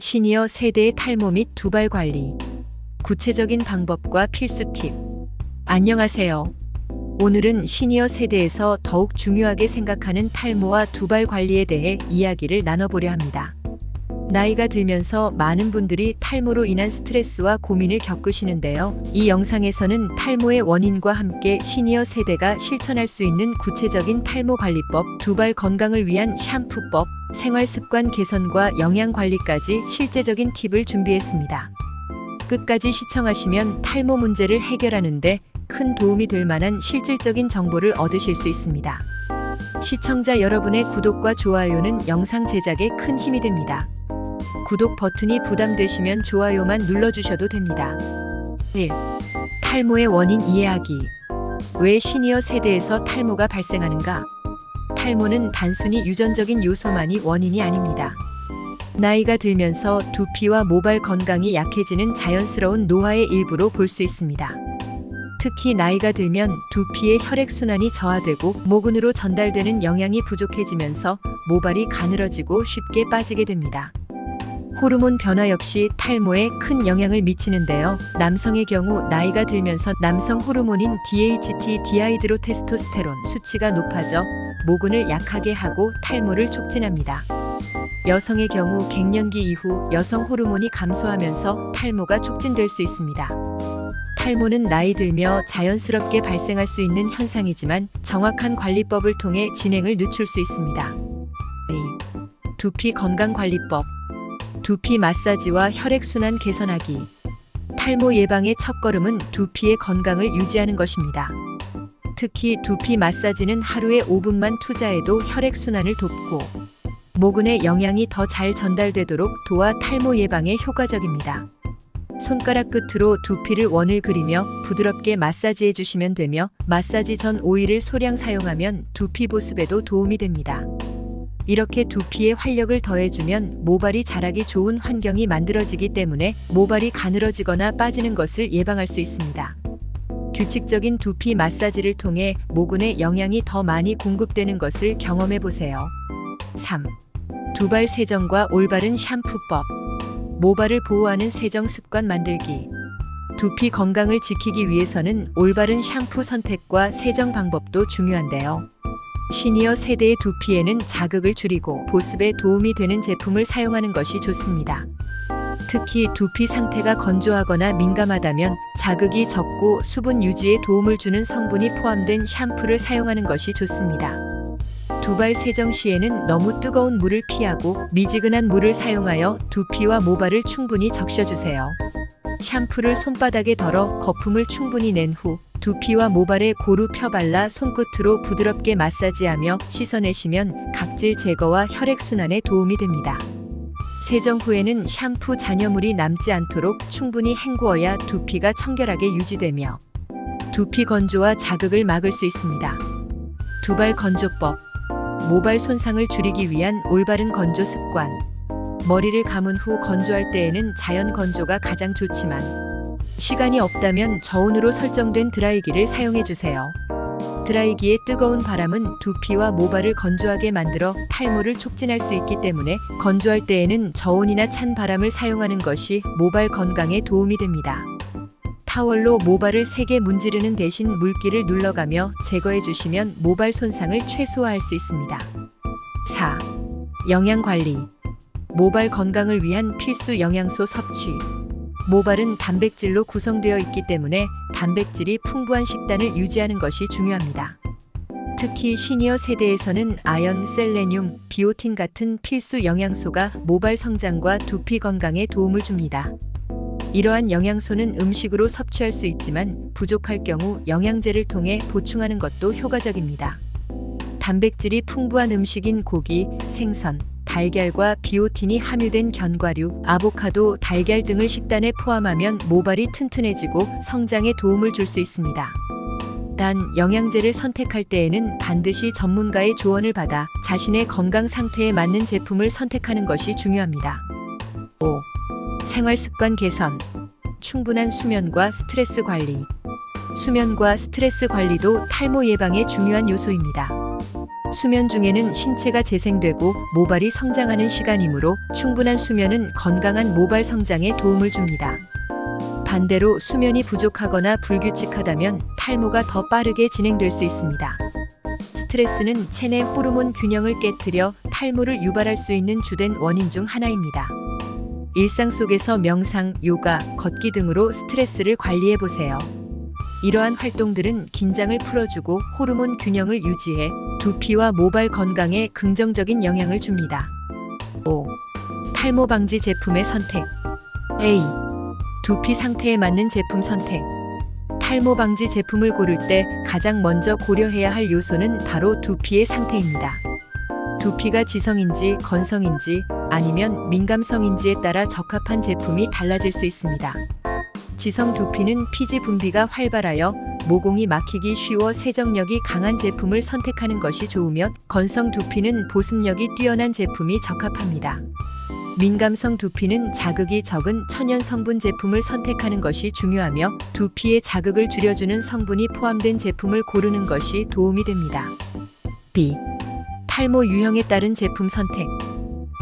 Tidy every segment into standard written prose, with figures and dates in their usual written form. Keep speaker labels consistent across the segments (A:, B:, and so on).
A: 시니어 세대의 탈모 및 두발 관리. 구체적인 방법과 필수 팁. 안녕하세요. 오늘은 시니어 세대에서 더욱 중요하게 생각하는 탈모와 두발 관리에 대해 이야기를 나눠보려 합니다. 나이가 들면서 많은 분들이 탈모로 인한 스트레스와 고민을 겪으시는데요. 이 영상에서는 탈모의 원인과 함께 시니어 세대가 실천할 수 있는 구체적인 탈모 관리법, 두발 건강을 위한 샴푸법, 생활 습관 개선과 영양 관리까지 실제적인 팁을 준비했습니다. 끝까지 시청하시면 탈모 문제를 해결하는 데 큰 도움이 될 만한 실질적인 정보를 얻으실 수 있습니다. 시청자 여러분의 구독과 좋아요는 영상 제작에 큰 힘이 됩니다. 구독 버튼이 부담되시면 좋아요만 눌러주셔도 됩니다. 1. 탈모의 원인 이해하기. 왜 시니어 세대에서 탈모가 발생하는가? 탈모는 단순히 유전적인 요소만이 원인이 아닙니다. 나이가 들면서 두피와 모발 건강이 약해지는 자연스러운 노화의 일부로 볼 수 있습니다. 특히 나이가 들면 두피의 혈액순환이 저하되고 모근으로 전달되는 영양이 부족해지면서 모발이 가늘어지고 쉽게 빠지게 됩니다. 호르몬 변화 역시 탈모에 큰 영향을 미치는데요. 남성의 경우 나이가 들면서 남성 호르몬인 DHT 디하이드로테스토스테론 수치가 높아져 모근을 약하게 하고 탈모를 촉진합니다. 여성의 경우 갱년기 이후 여성 호르몬이 감소하면서 탈모가 촉진될 수 있습니다. 탈모는 나이 들며 자연스럽게 발생할 수 있는 현상이지만 정확한 관리법을 통해 진행을 늦출 수 있습니다. 2. 두피 건강 관리법. 두피 마사지와 혈액순환 개선하기. 탈모 예방의 첫걸음은 두피의 건강을 유지하는 것입니다. 특히 두피 마사지는 하루에 5분만 투자해도 혈액순환을 돕고 모근의 영양이 더 잘 전달되도록 도와 탈모 예방에 효과적입니다. 손가락 끝으로 두피를 원을 그리며 부드럽게 마사지해 주시면 되며 마사지 전 오일을 소량 사용하면 두피 보습에도 도움이 됩니다. 이렇게 두피에 활력을 더해주면 모발이 자라기 좋은 환경이 만들어지기 때문에 모발이 가늘어지거나 빠지는 것을 예방할 수 있습니다. 규칙적인 두피 마사지를 통해 모근에 영양이 더 많이 공급되는 것을 경험해 보세요. 3. 두발 세정과 올바른 샴푸법. 모발을 보호하는 세정 습관 만들기. 두피 건강을 지키기 위해서는 올바른 샴푸 선택과 세정 방법도 중요한데요. 시니어 세대의 두피에는 자극을 줄이고 보습에 도움이 되는 제품을 사용하는 것이 좋습니다. 특히 두피 상태가 건조하거나 민감하다면 자극이 적고 수분 유지에 도움을 주는 성분이 포함된 샴푸를 사용하는 것이 좋습니다. 두발 세정 시에는 너무 뜨거운 물을 피하고 미지근한 물을 사용하여 두피와 모발을 충분히 적셔주세요. 샴푸를 손바닥에 덜어 거품을 충분히 낸 후 두피와 모발에 고루 펴발라 손끝으로 부드럽게 마사지하며 씻어내시면 각질 제거와 혈액순환에 도움이 됩니다. 세정 후에는 샴푸 잔여물이 남지 않도록 충분히 헹구어야 두피가 청결하게 유지되며 두피 건조와 자극을 막을 수 있습니다. 두발 건조법. 모발 손상을 줄이기 위한 올바른 건조 습관. 머리를 감은 후 건조할 때에는 자연 건조가 가장 좋지만 시간이 없다면 저온으로 설정된 드라이기를 사용해 주세요. 드라이기의 뜨거운 바람은 두피와 모발을 건조하게 만들어 탈모를 촉진할 수 있기 때문에 건조할 때에는 저온이나 찬 바람을 사용하는 것이 모발 건강에 도움이 됩니다. 타월로 모발을 세게 문지르는 대신 물기를 눌러가며 제거해 주시면 모발 손상을 최소화할 수 있습니다. 4. 영양 관리. 모발 건강을 위한 필수 영양소 섭취. 모발은 단백질로 구성되어 있기 때문에 단백질이 풍부한 식단을 유지하는 것이 중요합니다. 특히 시니어 세대에서는 아연, 셀레늄, 비오틴 같은 필수 영양소가 모발 성장과 두피 건강에 도움을 줍니다. 이러한 영양소는 음식으로 섭취할 수 있지만 부족할 경우 영양제를 통해 보충하는 것도 효과적입니다. 단백질이 풍부한 음식인 고기, 생선, 달걀과 비오틴이 함유된 견과류, 아보카도, 달걀 등을 식단에 포함하면 모발이 튼튼해지고 성장에 도움을 줄 수 있습니다. 단, 영양제를 선택할 때에는 반드시 전문가의 조언을 받아 자신의 건강 상태에 맞는 제품을 선택하는 것이 중요합니다. 5. 생활 습관 개선. 충분한 수면과 스트레스 관리. 수면과 스트레스 관리도 탈모 예방에 중요한 요소입니다. 수면 중에는 신체가 재생되고 모발이 성장하는 시간이므로 충분한 수면은 건강한 모발 성장에 도움을 줍니다. 반대로 수면이 부족하거나 불규칙하다면 탈모가 더 빠르게 진행될 수 있습니다. 스트레스는 체내 호르몬 균형을 깨뜨려 탈모를 유발할 수 있는 주된 원인 중 하나입니다. 일상 속에서 명상, 요가, 걷기 등으로 스트레스를 관리해 보세요. 이러한 활동들은 긴장을 풀어주고 호르몬 균형을 유지해 두피와 모발 건강에 긍정적인 영향을 줍니다. 5. 탈모 방지 제품의 선택. A. 두피 상태에 맞는 제품 선택. 탈모 방지 제품을 고를 때 가장 먼저 고려해야 할 요소는 바로 두피의 상태입니다. 두피가 지성인지 건성인지 아니면 민감성인지에 따라 적합한 제품이 달라질 수 있습니다. 지성 두피는 피지 분비가 활발하여 모공이 막히기 쉬워 세정력이 강한 제품을 선택하는 것이 좋으며, 건성 두피는 보습력이 뛰어난 제품이 적합합니다. 민감성 두피는 자극이 적은 천연 성분 제품을 선택하는 것이 중요하며, 두피의 자극을 줄여주는 성분이 포함된 제품을 고르는 것이 도움이 됩니다. B. 탈모 유형에 따른 제품 선택.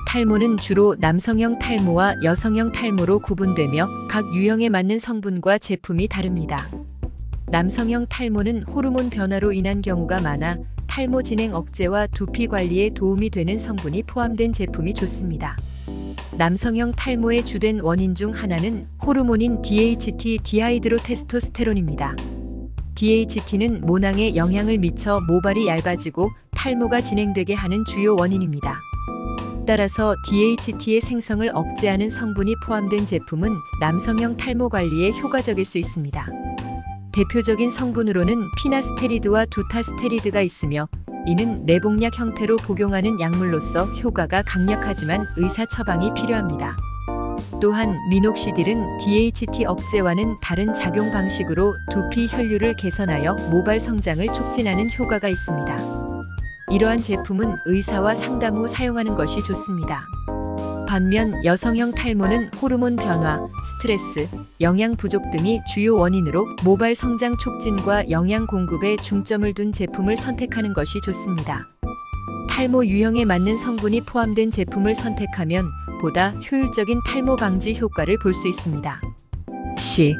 A: 탈모는 주로 남성형 탈모와 여성형 탈모로 구분되며 각 유형에 맞는 성분과 제품이 다릅니다. 남성형 탈모는 호르몬 변화로 인한 경우가 많아 탈모 진행 억제와 두피 관리에 도움이 되는 성분이 포함된 제품이 좋습니다. 남성형 탈모의 주된 원인 중 하나는 호르몬인 DHT 디하이드로테스토스테론입니다. DHT는 모낭에 영향을 미쳐 모발이 얇아지고 탈모가 진행되게 하는 주요 원인입니다. 따라서 DHT의 생성을 억제하는 성분이 포함된 제품은 남성형 탈모 관리에 효과적일 수 있습니다. 대표적인 성분으로는 피나스테리드와 두타스테리드가 있으며, 이는 내복약 형태로 복용하는 약물로서 효과가 강력하지만 의사 처방이 필요합니다. 또한 미녹시딜은 DHT 억제와는 다른 작용 방식으로 두피 혈류를 개선하여 모발 성장을 촉진하는 효과가 있습니다. 이러한 제품은 의사와 상담 후 사용하는 것이 좋습니다. 반면 여성형 탈모는 호르몬 변화, 스트레스, 영양 부족 등이 주요 원인으로 모발 성장 촉진과 영양 공급에 중점을 둔 제품을 선택하는 것이 좋습니다. 탈모 유형에 맞는 성분이 포함된 제품을 선택하면 보다 효율적인 탈모 방지 효과를 볼 수 있습니다. C.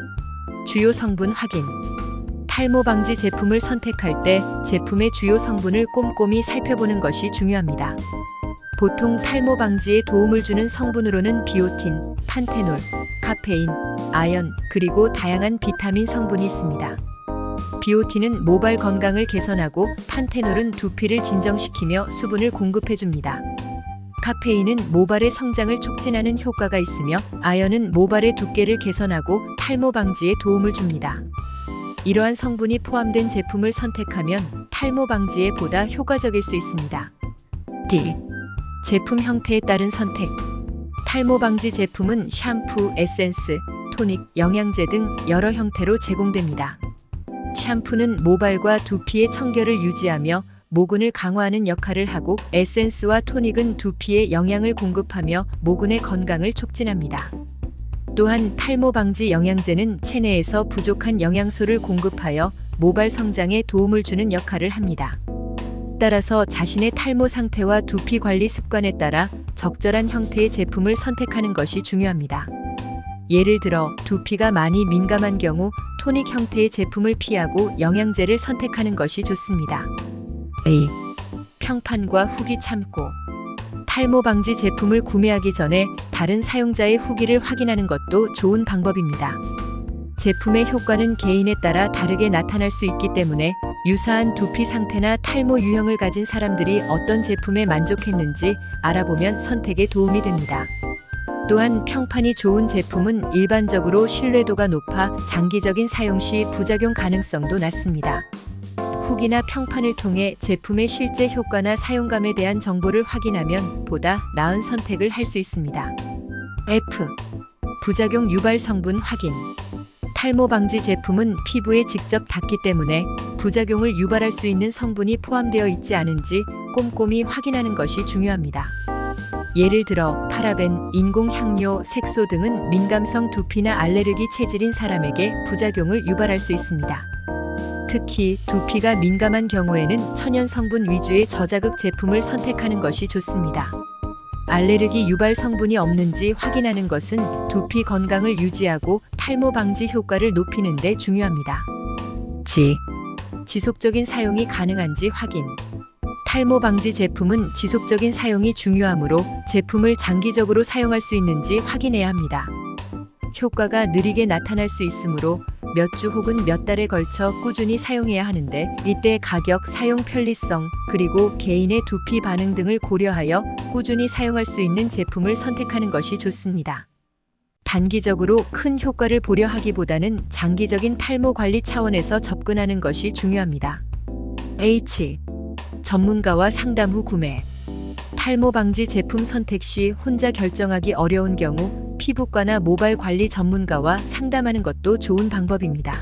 A: 주요 성분 확인. 탈모 방지 제품을 선택할 때 제품의 주요 성분을 꼼꼼히 살펴보는 것이 중요합니다. 보통 탈모 방지에 도움을 주는 성분으로는 비오틴, 판테놀, 카페인, 아연, 그리고 다양한 비타민 성분이 있습니다. 비오틴은 모발 건강을 개선하고, 판테놀은 두피를 진정시키며 수분을 공급해줍니다. 카페인은 모발의 성장을 촉진하는 효과가 있으며, 아연은 모발의 두께를 개선하고 탈모 방지에 도움을 줍니다. 이러한 성분이 포함된 제품을 선택하면 탈모 방지에 보다 효과적일 수 있습니다. D. 제품 형태에 따른 선택. 탈모 방지 제품은 샴푸, 에센스, 토닉, 영양제 등 여러 형태로 제공됩니다. 샴푸는 모발과 두피의 청결을 유지하며 모근을 강화하는 역할을 하고, 에센스와 토닉은 두피에 영양을 공급하며 모근의 건강을 촉진합니다. 또한 탈모 방지 영양제는 체내에서 부족한 영양소를 공급하여 모발 성장에 도움을 주는 역할을 합니다. 따라서 자신의 탈모 상태와 두피 관리 습관에 따라 적절한 형태의 제품을 선택하는 것이 중요합니다. 예를 들어 두피가 많이 민감한 경우 토닉 형태의 제품을 피하고 영양제를 선택하는 것이 좋습니다. A. 평판과 후기 참고. 탈모 방지 제품을 구매하기 전에 다른 사용자의 후기를 확인하는 것도 좋은 방법입니다. 제품의 효과는 개인에 따라 다르게 나타날 수 있기 때문에 유사한 두피 상태나 탈모 유형을 가진 사람들이 어떤 제품에 만족했는지 알아보면 선택에 도움이 됩니다. 또한 평판이 좋은 제품은 일반적으로 신뢰도가 높아 장기적인 사용 시 부작용 가능성도 낮습니다. 후기나 평판을 통해 제품의 실제 효과나 사용감에 대한 정보를 확인하면 보다 나은 선택을 할 수 있습니다. F. 부작용 유발 성분 확인. 탈모 방지 제품은 피부에 직접 닿기 때문에 부작용을 유발할 수 있는 성분이 포함되어 있지 않은지 꼼꼼히 확인하는 것이 중요합니다. 예를 들어 파라벤, 인공향료, 색소 등은 민감성 두피나 알레르기 체질인 사람에게 부작용을 유발할 수 있습니다. 특히 두피가 민감한 경우에는 천연 성분 위주의 저자극 제품을 선택하는 것이 좋습니다. 알레르기 유발 성분이 없는지 확인하는 것은 두피 건강을 유지하고 탈모 방지 효과를 높이는 데 중요합니다. 지속적인 사용이 가능한지 확인. 탈모 방지 제품은 지속적인 사용이 중요하므로 제품을 장기적으로 사용할 수 있는지 확인해야 합니다. 효과가 느리게 나타날 수 있으므로 몇 주 혹은 몇 달에 걸쳐 꾸준히 사용해야 하는데, 이때 가격, 사용 편리성, 그리고 개인의 두피 반응 등을 고려하여 꾸준히 사용할 수 있는 제품을 선택하는 것이 좋습니다. 단기적으로 큰 효과를 보려 하기보다는 장기적인 탈모 관리 차원에서 접근하는 것이 중요합니다. 전문가와 상담 후 구매. 탈모 방지 제품 선택 시 혼자 결정하기 어려운 경우 피부과나 모발 관리 전문가와 상담하는 것도 좋은 방법입니다.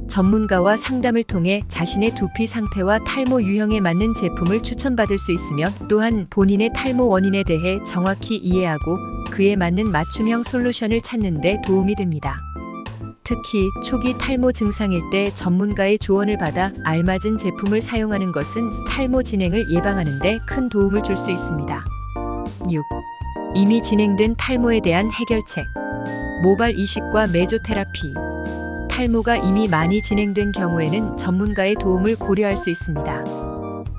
A: 전문가와 상담을 통해 자신의 두피 상태와 탈모 유형에 맞는 제품을 추천받을 수 있으며, 또한 본인의 탈모 원인에 대해 정확히 이해하고 그에 맞는 맞춤형 솔루션을 찾는 데 도움이 됩니다. 특히 초기 탈모 증상일 때 전문가의 조언을 받아 알맞은 제품을 사용하는 것은 탈모 진행을 예방하는 데 큰 도움을 줄 수 있습니다. 이미 진행된 탈모에 대한 해결책. 모발 이식과 메조테라피. 탈모가 이미 많이 진행된 경우에는 전문가의 도움을 고려할 수 있습니다.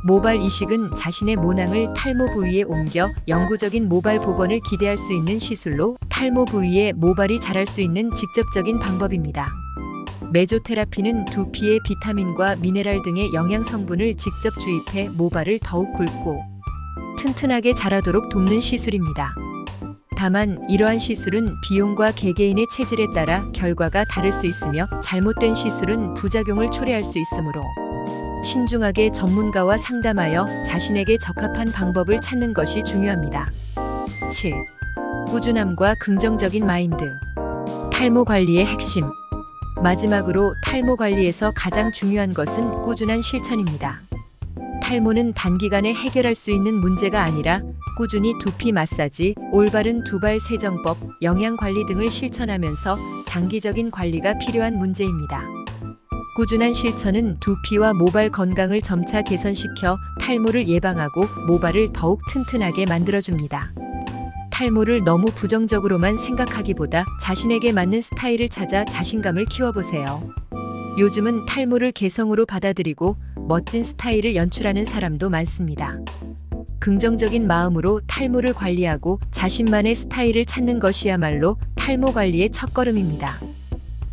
A: 모발 이식은 자신의 모낭을 탈모 부위에 옮겨 영구적인 모발 복원을 기대할 수 있는 시술로 탈모 부위에 모발이 자랄 수 있는 직접적인 방법입니다. 메조테라피는 두피에 비타민과 미네랄 등의 영양 성분을 직접 주입해 모발을 더욱 굵고 튼튼하게 자라도록 돕는 시술입니다. 다만 이러한 시술은 비용과 개개인의 체질에 따라 결과가 다를 수 있으며, 잘못된 시술은 부작용을 초래할 수 있으므로 신중하게 전문가와 상담하여 자신에게 적합한 방법을 찾는 것이 중요합니다. 꾸준함과 긍정적인 마인드. 탈모 관리의 핵심. 마지막으로 탈모 관리에서 가장 중요한 것은 꾸준한 실천입니다. 탈모는 단기간에 해결할 수 있는 문제가 아니라 꾸준히 두피 마사지, 올바른 두발 세정법, 영양 관리 등을 실천하면서 장기적인 관리가 필요한 문제입니다. 꾸준한 실천은 두피와 모발 건강을 점차 개선시켜 탈모를 예방하고 모발을 더욱 튼튼하게 만들어줍니다. 탈모를 너무 부정적으로만 생각하기보다 자신에게 맞는 스타일을 찾아 자신감을 키워보세요. 요즘은 탈모를 개성으로 받아들이고 멋진 스타일을 연출하는 사람도 많습니다. 긍정적인 마음으로 탈모를 관리하고 자신만의 스타일을 찾는 것이야말로 탈모 관리의 첫걸음입니다.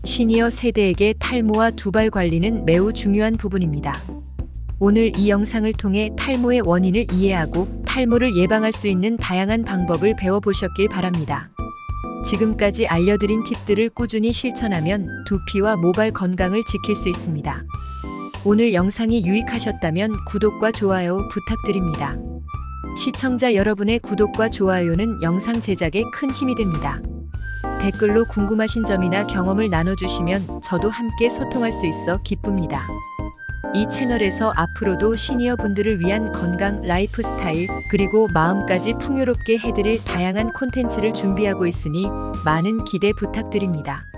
A: 시니어 세대에게 탈모와 두발 관리는 매우 중요한 부분입니다. 오늘 이 영상을 통해 탈모의 원인을 이해하고 탈모를 예방할 수 있는 다양한 방법을 배워보셨길 바랍니다. 지금까지 알려드린 팁들을 꾸준히 실천하면 두피와 모발 건강을 지킬 수 있습니다. 오늘 영상이 유익하셨다면 구독과 좋아요 부탁드립니다. 시청자 여러분의 구독과 좋아요는 영상 제작에 큰 힘이 됩니다. 댓글로 궁금하신 점이나 경험을 나눠주시면 저도 함께 소통할 수 있어 기쁩니다. 이 채널에서 앞으로도 시니어 분들을 위한 건강, 라이프 스타일, 그리고 마음까지 풍요롭게 해드릴 다양한 콘텐츠를 준비하고 있으니 많은 기대 부탁드립니다.